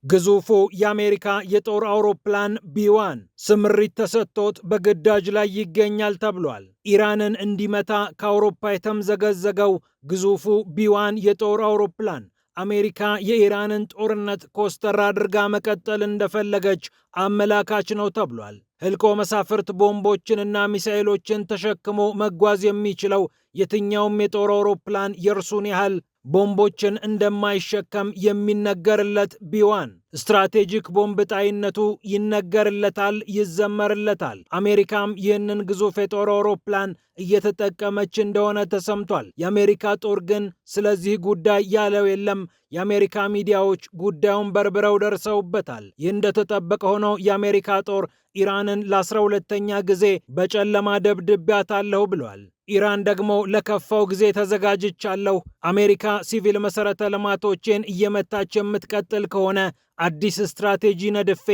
ግዙፉ የአሜሪካ የጦር አውሮፕላን ቢ1 ስምሪት ተሰጥቶት በግዳጅ ላይ ይገኛል ተብሏል። ኢራንን እንዲመታ ከአውሮፓ የተምዘገዘገው ግዙፉ ቢ1 የጦር አውሮፕላን አሜሪካ የኢራንን ጦርነት ኮስተር አድርጋ መቀጠል እንደፈለገች አመላካች ነው ተብሏል። ህልቆ መሳፍርት ቦምቦችንና ሚሳኤሎችን ተሸክሞ መጓዝ የሚችለው የትኛውም የጦር አውሮፕላን የእርሱን ያህል ቦምቦችን እንደማይሸከም የሚነገርለት ቢ1 ስትራቴጂክ ቦምብ ጣይነቱ ይነገርለታል፣ ይዘመርለታል። አሜሪካም ይህንን ግዙፍ የጦር አውሮፕላን እየተጠቀመች እንደሆነ ተሰምቷል። የአሜሪካ ጦር ግን ስለዚህ ጉዳይ ያለው የለም። የአሜሪካ ሚዲያዎች ጉዳዩን በርብረው ደርሰውበታል። ይህ እንደተጠበቀ ሆኖ የአሜሪካ ጦር ኢራንን ለ12ኛ ጊዜ በጨለማ ደብድቤያታለሁ ብሏል። ኢራን ደግሞ ለከፋው ጊዜ ተዘጋጅቻለሁ፣ አሜሪካ ሲቪል መሰረተ ልማቶችን እየመታች የምትቀጥል ከሆነ አዲስ ስትራቴጂ ነድፌ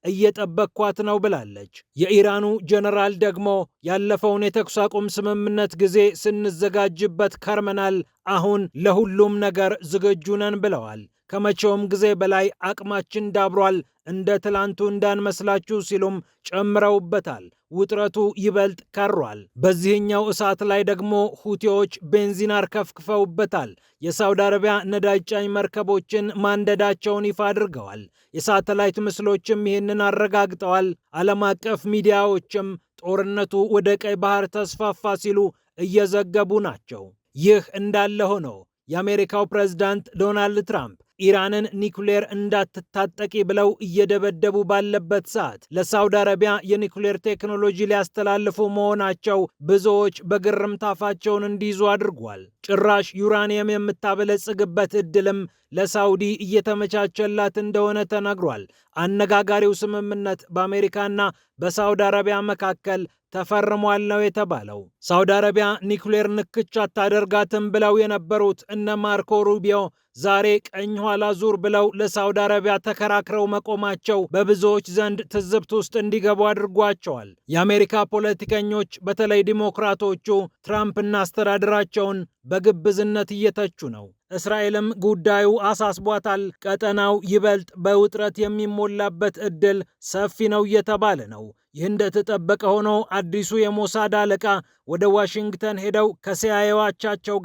እየጠበቅኳት ነው ብላለች። የኢራኑ ጀነራል ደግሞ ያለፈውን የተኩስ አቁም ስምምነት ጊዜ ስንዘጋጅበት ከርመናል፣ አሁን ለሁሉም ነገር ዝግጁ ነን ብለዋል። ከመቼውም ጊዜ በላይ አቅማችን ዳብሯል፣ እንደ ትላንቱ እንዳንመስላችሁ ሲሉም ጨምረውበታል። ውጥረቱ ይበልጥ ከሯል። በዚህኛው እሳት ላይ ደግሞ ሁቲዎች ቤንዚን አርከፍክፈውበታል። የሳውዲ አረቢያ ነዳጅ ጫኝ መርከቦችን ማንደዳቸውን ይፋ አድርገዋል። የሳተላይት ምስሎችም ይህንን አረጋግጠዋል። ዓለም አቀፍ ሚዲያዎችም ጦርነቱ ወደ ቀይ ባህር ተስፋፋ ሲሉ እየዘገቡ ናቸው። ይህ እንዳለ ሆኖ የአሜሪካው ፕሬዝዳንት ዶናልድ ትራምፕ ኢራንን ኒኩሌር እንዳትታጠቂ ብለው እየደበደቡ ባለበት ሰዓት ለሳውዲ አረቢያ የኒኩሌር ቴክኖሎጂ ሊያስተላልፉ መሆናቸው ብዙዎች በግርምት አፋቸውን እንዲይዙ አድርጓል። ጭራሽ ዩራኒየም የምታበለጽግበት እድልም ለሳውዲ እየተመቻቸላት እንደሆነ ተነግሯል። አነጋጋሪው ስምምነት በአሜሪካና በሳውዲ አረቢያ መካከል ተፈርሟል ነው የተባለው። ሳውዲ አረቢያ ኒኩሌር ንክች አታደርጋትም ብለው የነበሩት እነ ማርኮ ሩቢዮ ዛሬ ቀኝ ኋላ ዙር ብለው ለሳውዲ አረቢያ ተከራክረው መቆማቸው በብዙዎች ዘንድ ትዝብት ውስጥ እንዲገቡ አድርጓቸዋል። የአሜሪካ ፖለቲከኞች በተለይ ዲሞክራቶቹ ትራምፕና አስተዳደራቸውን በግብዝነት እየተቹ ነው። እስራኤልም ጉዳዩ አሳስቧታል። ቀጠናው ይበልጥ በውጥረት የሚሞላበት ዕድል ሰፊ ነው እየተባለ ነው። ይህ እንደተጠበቀ ሆኖ አዲሱ የሞሳድ አለቃ ወደ ዋሽንግተን ሄደው ከሲአይኤ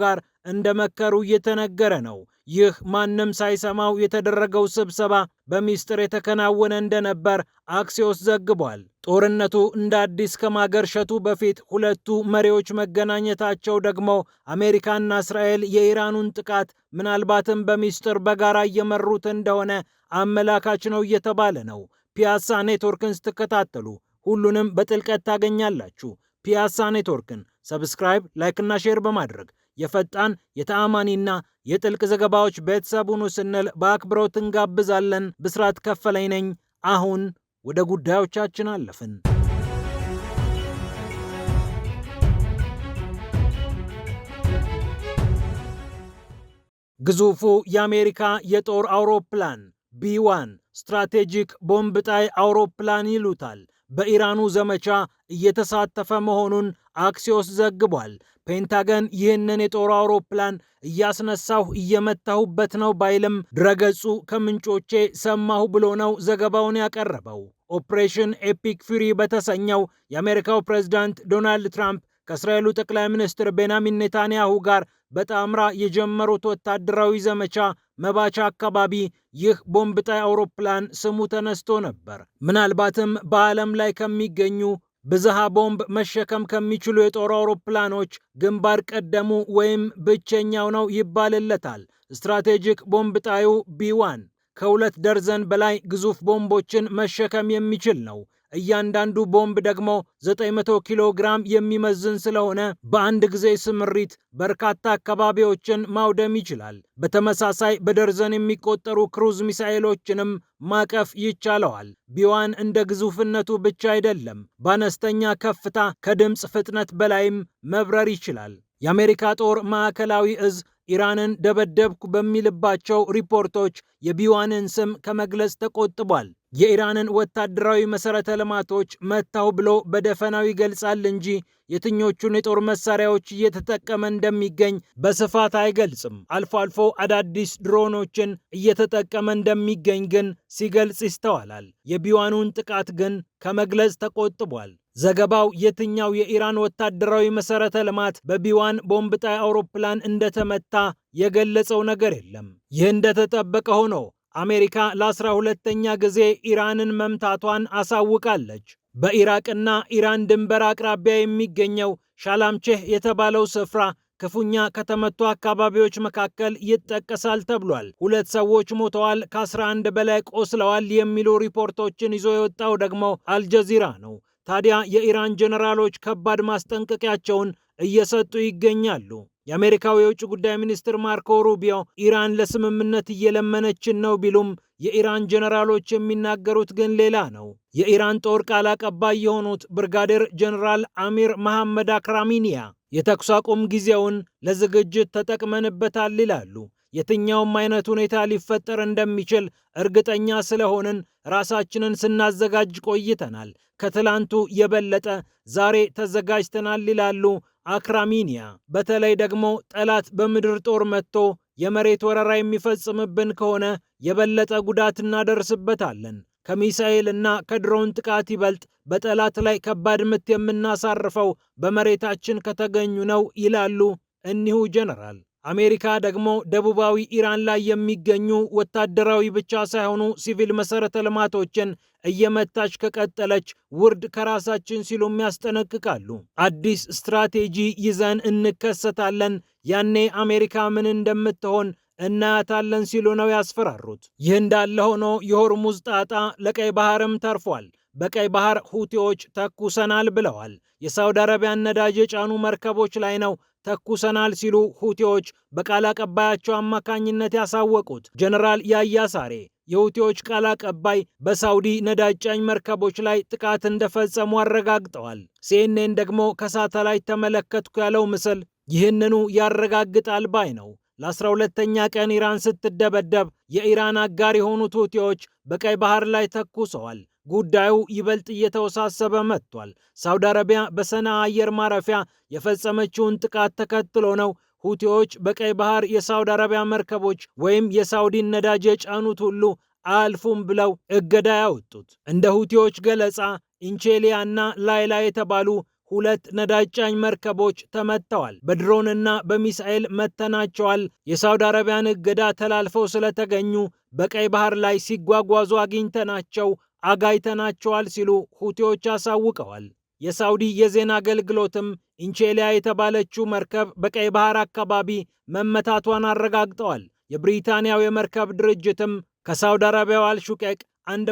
ጋር እንደመከሩ እየተነገረ ነው። ይህ ማንም ሳይሰማው የተደረገው ስብሰባ በሚስጥር የተከናወነ እንደነበር አክሲዮስ ዘግቧል። ጦርነቱ እንደ አዲስ ከማገርሸቱ በፊት ሁለቱ መሪዎች መገናኘታቸው ደግሞ አሜሪካና እስራኤል የኢራኑን ጥቃት ምናልባትም በሚስጥር በጋራ እየመሩት እንደሆነ አመላካች ነው እየተባለ ነው። ፒያሳ ኔትወርክን ስትከታተሉ ሁሉንም በጥልቀት ታገኛላችሁ። ፒያሳ ኔትወርክን ሰብስክራይብ፣ ላይክና ሼር በማድረግ የፈጣን የተአማኒና የጥልቅ ዘገባዎች ቤተሰብ ሁኑ ስንል በአክብሮት እንጋብዛለን። ብስራት ከፈለኝ ነኝ። አሁን ወደ ጉዳዮቻችን አለፍን። ግዙፉ የአሜሪካ የጦር አውሮፕላን ቢ1 ስትራቴጂክ ቦምብ ጣይ አውሮፕላን ይሉታል በኢራኑ ዘመቻ እየተሳተፈ መሆኑን አክሲዮስ ዘግቧል። ፔንታገን ይህንን የጦር አውሮፕላን እያስነሳሁ እየመታሁበት ነው ባይልም ድረገጹ ከምንጮቼ ሰማሁ ብሎ ነው ዘገባውን ያቀረበው። ኦፕሬሽን ኤፒክ ፊሪ በተሰኘው የአሜሪካው ፕሬዝዳንት ዶናልድ ትራምፕ ከእስራኤሉ ጠቅላይ ሚኒስትር ቤንያሚን ኔታንያሁ ጋር በጣምራ የጀመሩት ወታደራዊ ዘመቻ መባቻ አካባቢ ይህ ቦምብ ጣይ አውሮፕላን ስሙ ተነስቶ ነበር። ምናልባትም በዓለም ላይ ከሚገኙ ብዝሃ ቦምብ መሸከም ከሚችሉ የጦር አውሮፕላኖች ግንባር ቀደሙ ወይም ብቸኛው ነው ይባልለታል። ስትራቴጂክ ቦምብ ጣዩ ቢ1 ከ2 ደርዘን በላይ ግዙፍ ቦምቦችን መሸከም የሚችል ነው። እያንዳንዱ ቦምብ ደግሞ 900 ኪሎ ግራም የሚመዝን ስለሆነ በአንድ ጊዜ ስምሪት በርካታ አካባቢዎችን ማውደም ይችላል። በተመሳሳይ በደርዘን የሚቆጠሩ ክሩዝ ሚሳኤሎችንም ማቀፍ ይቻለዋል። ቢ1 እንደ ግዙፍነቱ ብቻ አይደለም፣ በአነስተኛ ከፍታ ከድምፅ ፍጥነት በላይም መብረር ይችላል። የአሜሪካ ጦር ማዕከላዊ እዝ ኢራንን ደበደብኩ በሚልባቸው ሪፖርቶች የቢዋንን ስም ከመግለጽ ተቆጥቧል። የኢራንን ወታደራዊ መሠረተ ልማቶች መታው ብሎ በደፈናው ይገልጻል እንጂ የትኞቹን የጦር መሳሪያዎች እየተጠቀመ እንደሚገኝ በስፋት አይገልጽም። አልፎ አልፎ አዳዲስ ድሮኖችን እየተጠቀመ እንደሚገኝ ግን ሲገልጽ ይስተዋላል። የቢዋኑን ጥቃት ግን ከመግለጽ ተቆጥቧል። ዘገባው የትኛው የኢራን ወታደራዊ መሠረተ ልማት በቢዋን ቦምብ ጣይ አውሮፕላን እንደተመታ የገለጸው ነገር የለም። ይህ እንደተጠበቀ ሆኖ አሜሪካ ለ12ኛ ጊዜ ኢራንን መምታቷን አሳውቃለች። በኢራቅና ኢራን ድንበር አቅራቢያ የሚገኘው ሻላምቼህ የተባለው ስፍራ ክፉኛ ከተመቱ አካባቢዎች መካከል ይጠቀሳል ተብሏል። 2 ሰዎች ሞተዋል፣ ከ11 በላይ ቆስለዋል የሚሉ ሪፖርቶችን ይዞ የወጣው ደግሞ አልጀዚራ ነው። ታዲያ የኢራን ጀነራሎች ከባድ ማስጠንቀቂያቸውን እየሰጡ ይገኛሉ። የአሜሪካው የውጭ ጉዳይ ሚኒስትር ማርኮ ሩቢዮ ኢራን ለስምምነት እየለመነችን ነው ቢሉም የኢራን ጀነራሎች የሚናገሩት ግን ሌላ ነው። የኢራን ጦር ቃል አቀባይ የሆኑት ብርጋዴር ጀነራል አሚር መሐመድ አክራሚኒያ የተኩስ አቁም ጊዜውን ለዝግጅት ተጠቅመንበታል ይላሉ። የትኛውም አይነት ሁኔታ ሊፈጠር እንደሚችል እርግጠኛ ስለሆንን ራሳችንን ስናዘጋጅ ቆይተናል። ከትላንቱ የበለጠ ዛሬ ተዘጋጅተናል ይላሉ አክራሚኒያ። በተለይ ደግሞ ጠላት በምድር ጦር መጥቶ የመሬት ወረራ የሚፈጽምብን ከሆነ የበለጠ ጉዳት እናደርስበታለን። ከሚሳኤል እና ከድሮን ጥቃት ይበልጥ በጠላት ላይ ከባድ ምት የምናሳርፈው በመሬታችን ከተገኙ ነው ይላሉ እኒሁ ጀነራል። አሜሪካ ደግሞ ደቡባዊ ኢራን ላይ የሚገኙ ወታደራዊ ብቻ ሳይሆኑ ሲቪል መሰረተ ልማቶችን እየመታች ከቀጠለች ውርድ ከራሳችን ሲሉም ያስጠነቅቃሉ። አዲስ ስትራቴጂ ይዘን እንከሰታለን፣ ያኔ አሜሪካ ምን እንደምትሆን እናያታለን ሲሉ ነው ያስፈራሩት። ይህ እንዳለ ሆኖ የሆርሙዝ ጣጣ ለቀይ ባህርም ተርፏል። በቀይ ባህር ሁቲዎች ተኩሰናል ብለዋል። የሳውዲ አረቢያን ነዳጅ የጫኑ መርከቦች ላይ ነው ተኩሰናል ሲሉ ሁቲዎች በቃል አቀባያቸው አማካኝነት ያሳወቁት። ጀነራል ያህያ ሳሬ የሁቲዎች ቃል አቀባይ በሳውዲ ነዳጅ ጫኝ መርከቦች ላይ ጥቃት እንደፈጸሙ አረጋግጠዋል። ሲኤንኤን ደግሞ ከሳተላይት ተመለከትኩ ያለው ምስል ይህንኑ ያረጋግጣል ባይ ነው። ለ12ኛ ቀን ኢራን ስትደበደብ የኢራን አጋር የሆኑት ሁቲዎች በቀይ ባህር ላይ ተኩሰዋል። ጉዳዩ ይበልጥ እየተወሳሰበ መጥቷል። ሳውዲ አረቢያ በሰንዓ አየር ማረፊያ የፈጸመችውን ጥቃት ተከትሎ ነው ሁቲዎች በቀይ ባህር የሳውዲ አረቢያ መርከቦች ወይም የሳውዲን ነዳጅ የጫኑት ሁሉ አያልፉም ብለው እገዳ ያወጡት። እንደ ሁቲዎች ገለጻ ኢንቼሊያ እና ላይላ የተባሉ 2 ነዳጅ ጫኝ መርከቦች ተመተዋል። በድሮንና በሚሳኤል መተናቸዋል። የሳውዲ አረቢያን እገዳ ተላልፈው ስለተገኙ በቀይ ባህር ላይ ሲጓጓዙ አግኝተናቸው አጋይተናቸዋል ሲሉ ሁቲዎች አሳውቀዋል። የሳውዲ የዜና አገልግሎትም ኢንቼሊያ የተባለችው መርከብ በቀይ ባህር አካባቢ መመታቷን አረጋግጠዋል። የብሪታንያው የመርከብ ድርጅትም ከሳውዲ አረቢያው አልሹቄቅ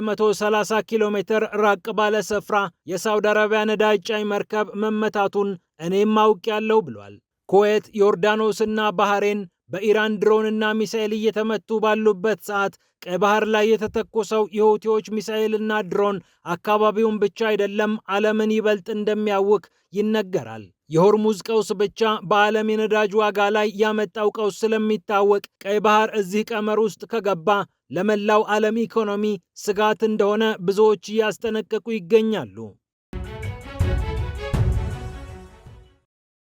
130 ኪሎ ሜትር ራቅ ባለ ስፍራ የሳውዲ አረቢያ ነዳጅ ጫኝ መርከብ መመታቱን እኔም አውቄያለሁ ብሏል። ኩዌት፣ ዮርዳኖስና ባህሬን በኢራን ድሮንና ሚሳኤል እየተመቱ ባሉበት ሰዓት ቀይ ባህር ላይ የተተኮሰው የሁቲዎች ሚሳኤልና ድሮን አካባቢውን ብቻ አይደለም ዓለምን ይበልጥ እንደሚያውክ ይነገራል። የሆርሙዝ ቀውስ ብቻ በዓለም የነዳጅ ዋጋ ላይ ያመጣው ቀውስ ስለሚታወቅ ቀይ ባህር እዚህ ቀመር ውስጥ ከገባ ለመላው ዓለም ኢኮኖሚ ስጋት እንደሆነ ብዙዎች እያስጠነቀቁ ይገኛሉ።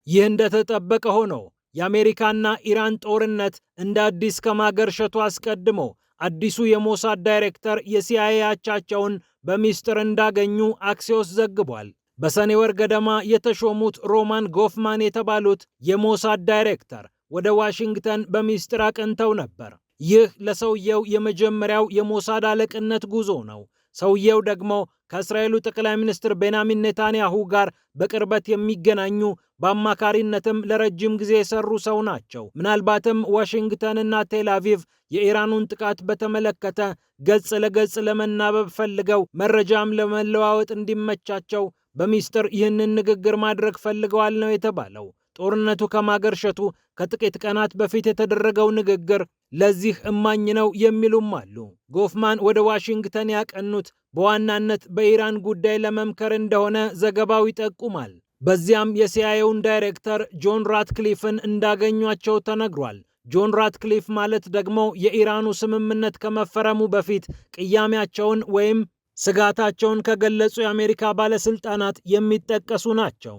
ይህ እንደተጠበቀ ሆኖ የአሜሪካና ኢራን ጦርነት እንደ አዲስ ከማገርሸቱ አስቀድሞ አዲሱ የሞሳድ ዳይሬክተር የሲአይኤ አቻቸውን በሚስጥር እንዳገኙ አክሲዮስ ዘግቧል። በሰኔ ወር ገደማ የተሾሙት ሮማን ጎፍማን የተባሉት የሞሳድ ዳይሬክተር ወደ ዋሽንግተን በሚስጥር አቅንተው ነበር። ይህ ለሰውየው የመጀመሪያው የሞሳድ አለቅነት ጉዞ ነው። ሰውየው ደግሞ ከእስራኤሉ ጠቅላይ ሚኒስትር ቤንያሚን ኔታንያሁ ጋር በቅርበት የሚገናኙ በአማካሪነትም ለረጅም ጊዜ የሰሩ ሰው ናቸው። ምናልባትም ዋሽንግተንና ቴል አቪቭ የኢራኑን ጥቃት በተመለከተ ገጽ ለገጽ ለመናበብ ፈልገው መረጃም ለመለዋወጥ እንዲመቻቸው በሚስጥር ይህንን ንግግር ማድረግ ፈልገዋል ነው የተባለው። ጦርነቱ ከማገርሸቱ ከጥቂት ቀናት በፊት የተደረገው ንግግር ለዚህ እማኝ ነው የሚሉም አሉ። ጎፍማን ወደ ዋሽንግተን ያቀኑት በዋናነት በኢራን ጉዳይ ለመምከር እንደሆነ ዘገባው ይጠቁማል። በዚያም የሲአይኤውን ዳይሬክተር ጆን ራትክሊፍን እንዳገኟቸው ተነግሯል። ጆን ራትክሊፍ ማለት ደግሞ የኢራኑ ስምምነት ከመፈረሙ በፊት ቅያሜያቸውን ወይም ስጋታቸውን ከገለጹ የአሜሪካ ባለስልጣናት የሚጠቀሱ ናቸው።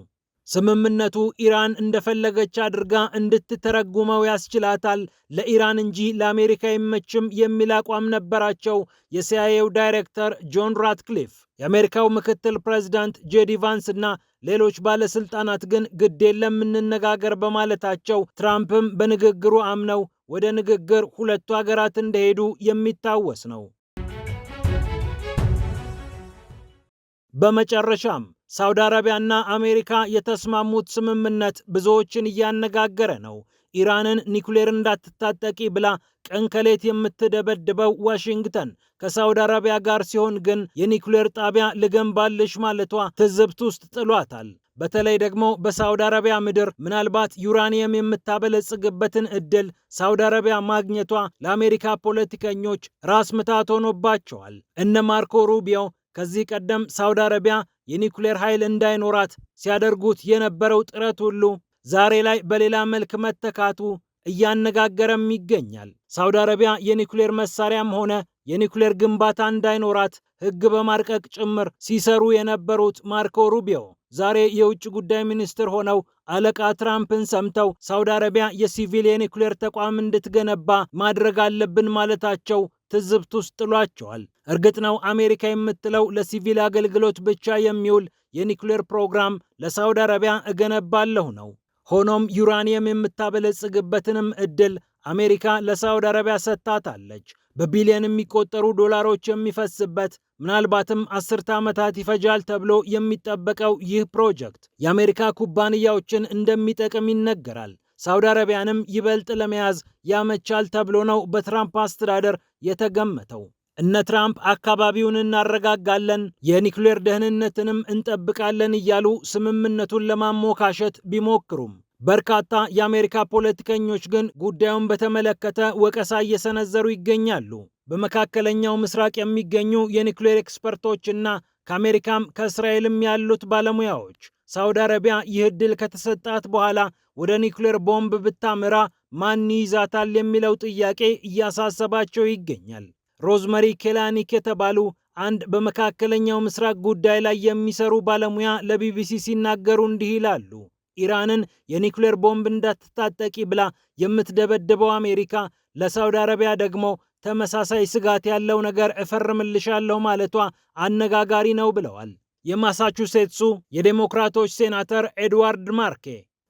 ስምምነቱ ኢራን እንደፈለገች አድርጋ እንድትተረጉመው ያስችላታል፣ ለኢራን እንጂ ለአሜሪካ አይመችም የሚል አቋም ነበራቸው የሲአይኤው ዳይሬክተር ጆን ራትክሊፍ። የአሜሪካው ምክትል ፕሬዝዳንት ጄዲ ቫንስ እና ሌሎች ባለስልጣናት ግን ግድ የለም እንነጋገር በማለታቸው ትራምፕም በንግግሩ አምነው ወደ ንግግር ሁለቱ ሀገራት እንደሄዱ የሚታወስ ነው። በመጨረሻም ሳውዲ አረቢያና አሜሪካ የተስማሙት ስምምነት ብዙዎችን እያነጋገረ ነው። ኢራንን ኒኩሌር እንዳትታጠቂ ብላ ቀን ከሌት የምትደበድበው ዋሽንግተን ከሳውዲ አረቢያ ጋር ሲሆን ግን የኒኩሌር ጣቢያ ልገንባልሽ ማለቷ ትዝብት ውስጥ ጥሏታል። በተለይ ደግሞ በሳውዲ አረቢያ ምድር ምናልባት ዩራኒየም የምታበለጽግበትን እድል ሳውዲ አረቢያ ማግኘቷ ለአሜሪካ ፖለቲከኞች ራስ ምታት ሆኖባቸዋል። እነ ማርኮ ሩቢዮ ከዚህ ቀደም ሳውዲ አረቢያ የኒኩሌር ኃይል እንዳይኖራት ሲያደርጉት የነበረው ጥረት ሁሉ ዛሬ ላይ በሌላ መልክ መተካቱ እያነጋገረም ይገኛል። ሳውዲ አረቢያ የኒኩሌር መሳሪያም ሆነ የኒኩሌር ግንባታ እንዳይኖራት ሕግ በማርቀቅ ጭምር ሲሰሩ የነበሩት ማርኮ ሩቢዮ ዛሬ የውጭ ጉዳይ ሚኒስትር ሆነው አለቃ ትራምፕን ሰምተው ሳውዲ አረቢያ የሲቪል የኒኩሌር ተቋም እንድትገነባ ማድረግ አለብን ማለታቸው ትዝብት ውስጥ ጥሏቸዋል። እርግጥ ነው አሜሪካ የምትለው ለሲቪል አገልግሎት ብቻ የሚውል የኒኩሌር ፕሮግራም ለሳውዲ አረቢያ እገነባለሁ ነው። ሆኖም ዩራኒየም የምታበለጽግበትንም እድል አሜሪካ ለሳውዲ አረቢያ ሰጥታታለች። በቢሊዮን የሚቆጠሩ ዶላሮች የሚፈስበት ምናልባትም 10 ዓመታት ይፈጃል ተብሎ የሚጠበቀው ይህ ፕሮጀክት የአሜሪካ ኩባንያዎችን እንደሚጠቅም ይነገራል። ሳውዲ አረቢያንም ይበልጥ ለመያዝ ያመቻል ተብሎ ነው በትራምፕ አስተዳደር የተገመተው። እነ ትራምፕ አካባቢውን እናረጋጋለን፣ የኒኩሌር ደህንነትንም እንጠብቃለን እያሉ ስምምነቱን ለማሞካሸት ቢሞክሩም በርካታ የአሜሪካ ፖለቲከኞች ግን ጉዳዩን በተመለከተ ወቀሳ እየሰነዘሩ ይገኛሉ። በመካከለኛው ምስራቅ የሚገኙ የኒኩሌር ኤክስፐርቶችና ከአሜሪካም ከእስራኤልም ያሉት ባለሙያዎች ሳውዲ አረቢያ ይህ ዕድል ከተሰጣት በኋላ ወደ ኒኩሌር ቦምብ ብታመራ ማን ይዛታል የሚለው ጥያቄ እያሳሰባቸው ይገኛል። ሮዝመሪ ኬላኒክ የተባሉ አንድ በመካከለኛው ምስራቅ ጉዳይ ላይ የሚሰሩ ባለሙያ ለቢቢሲ ሲናገሩ እንዲህ ይላሉ። ኢራንን የኒኩሌር ቦምብ እንዳትታጠቂ ብላ የምትደበድበው አሜሪካ ለሳውዲ አረቢያ ደግሞ ተመሳሳይ ስጋት ያለው ነገር እፈርምልሻለሁ ማለቷ አነጋጋሪ ነው ብለዋል። የማሳቹሴትሱ የዴሞክራቶች ሴናተር ኤድዋርድ ማርኬ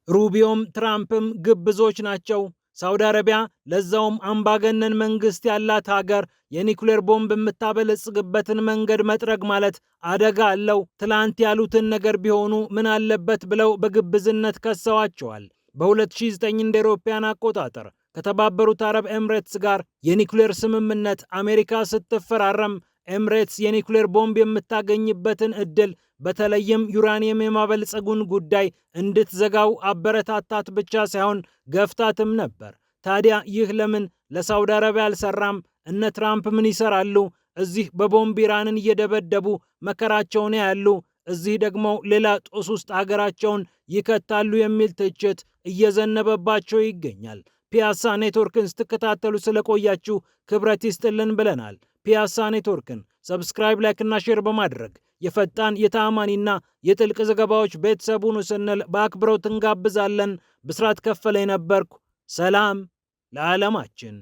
ሩቢዮም ትራምፕም ግብዞች ናቸው፣ ሳውዲ አረቢያ ለዛውም አምባገነን መንግስት ያላት ሀገር የኒኩሌር ቦምብ የምታበለጽግበትን መንገድ መጥረግ ማለት አደጋ አለው፣ ትላንት ያሉትን ነገር ቢሆኑ ምን አለበት ብለው በግብዝነት ከሰዋቸዋል። በ2009 እንደ አውሮፓውያን አቆጣጠር ከተባበሩት አረብ ኤምሬትስ ጋር የኒኩሌር ስምምነት አሜሪካ ስትፈራረም ኤምሬትስ የኒኩሌር ቦምብ የምታገኝበትን እድል በተለይም ዩራኒየም የማበልጸጉን ጉዳይ እንድትዘጋው አበረታታት ብቻ ሳይሆን ገፍታትም ነበር። ታዲያ ይህ ለምን ለሳውዲ አረቢያ አልሰራም? እነ ትራምፕ ምን ይሰራሉ? እዚህ በቦምብ ኢራንን እየደበደቡ መከራቸውን ያሉ፣ እዚህ ደግሞ ሌላ ጦስ ውስጥ ሀገራቸውን ይከታሉ የሚል ትችት እየዘነበባቸው ይገኛል። ፒያሳ ኔትወርክን ስትከታተሉ ስለቆያችሁ ክብረት ይስጥልን ብለናል። ፒያሳ ኔትወርክን ሰብስክራይብ፣ ላይክ እና ሼር በማድረግ የፈጣን የተአማኒና የጥልቅ ዘገባዎች ቤተሰቡን ስንል በአክብሮት እንጋብዛለን። ብስራት ከፈለ ነበርኩ። ሰላም ለዓለማችን።